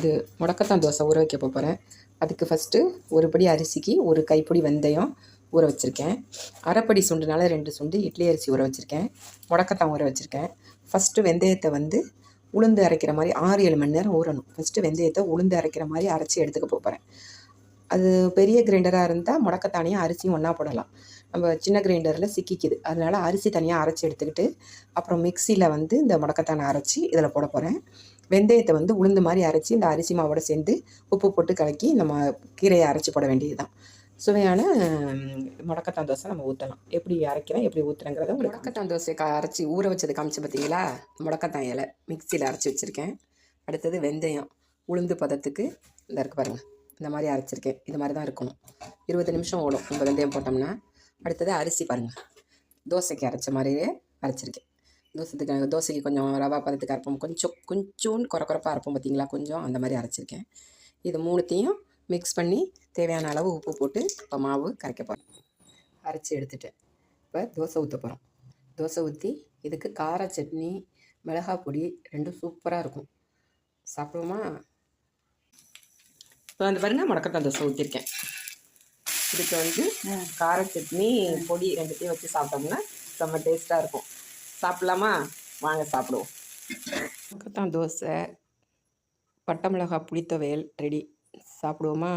இது முடக்கத்தான் தோசை ஊற வைக்க போகிறேன். அதுக்கு ஃபஸ்ட்டு ஒரு படி அரிசிக்கு ஒரு கைப்பிடி வெந்தயம் ஊற வச்சுருக்கேன். அரைப்படி சுண்டுனால 2 சுண்டு இட்லி அரிசி ஊற வச்சுருக்கேன். முடக்கத்தான் ஊற வச்சுருக்கேன். ஃபஸ்ட்டு வெந்தயத்தை வந்து உளுந்து அரைக்கிற மாதிரி 6-7 மணி நேரம் ஊறணும். ஃபஸ்ட்டு வெந்தயத்தை உளுந்து அரைக்கிற மாதிரி அரைச்சி எடுத்துக்க போகிறேன். அது பெரிய கிரைண்டராக இருந்தால் முடக்கத்தானையும் அரிசியும் ஒன்றா போடலாம். நம்ம சின்ன கிரைண்டரில் சிக்கிக்குது. அதனால் அரிசி தனியாக அரைச்சி எடுத்துக்கிட்டு அப்புறம் மிக்சியில் வந்து இந்த முடக்கத்தானை அரைச்சி இதில் போட போகிறேன். வெந்தயத்தை வந்து உளுந்து மாதிரி அரைச்சி இந்த அரிசி மாவோடு சேர்ந்து உப்பு போட்டு கலக்கி நம்ம கீரையை அரைச்சி போட வேண்டியது தான். சுவையான முடக்கத்தான் தோசை நம்ம ஊற்றலாம். எப்படி அரைக்கிறேன் எப்படி ஊற்றுறேங்கிறத முடக்கத்தான் தோசை அரைச்சி ஊற வச்சது காமிச்சு பார்த்தீங்களா? முடக்கத்தான் இலை மிக்சியில் அரைச்சி வச்சுருக்கேன். அடுத்தது வெந்தயம் உளுந்து பதத்துக்கு இந்த இருக்குது பாருங்கள், இந்த மாதிரி அரைச்சிருக்கேன். இது மாதிரி தான் இருக்கணும். 20 நிமிஷம் ஓடும் நம்ம வெந்தயம் போட்டோம்னா. அடுத்தது அரிசி பாருங்கள், தோசைக்கு அரைச்ச மாதிரியே அரைச்சிருக்கேன். தோசைக்கு கொஞ்சம் ரவா பதத்துக்கு அரைப்போம், கொஞ்சோண்டு குறப்பாக அரைப்போம் பார்த்தீங்களா, கொஞ்சம் அந்த மாதிரி அரைச்சிருக்கேன். இது மூணுத்தையும் மிக்ஸ் பண்ணி தேவையான அளவு உப்பு போட்டு இப்போ மாவு கரைக்க போகிறேன். அரைச்சி எடுத்துட்டேன். இப்போ தோசை ஊற்ற போகிறோம். தோசை ஊற்றி இதுக்கு கார சட்னி மிளகாய் பொடி 2 சூப்பராக இருக்கும். சாப்பிடுவோமா? இப்போ வந்து பாருங்கள், முடக்கத்தான் தோசை ஊற்றிருக்கேன். இதுக்கு வந்து கார சட்னி பொடி 2த்தையும் வச்சு சாப்பிட்டோம்னா செம்ம டேஸ்ட்டாக இருக்கும். சாப்பிட்லாமா? வாங்க சாப்பிடுவோம். முடக்கத்தான் தோசை, பட்டை மிளகாய் புளித்துவையல் ரெடி. சாப்பிடுவோமா?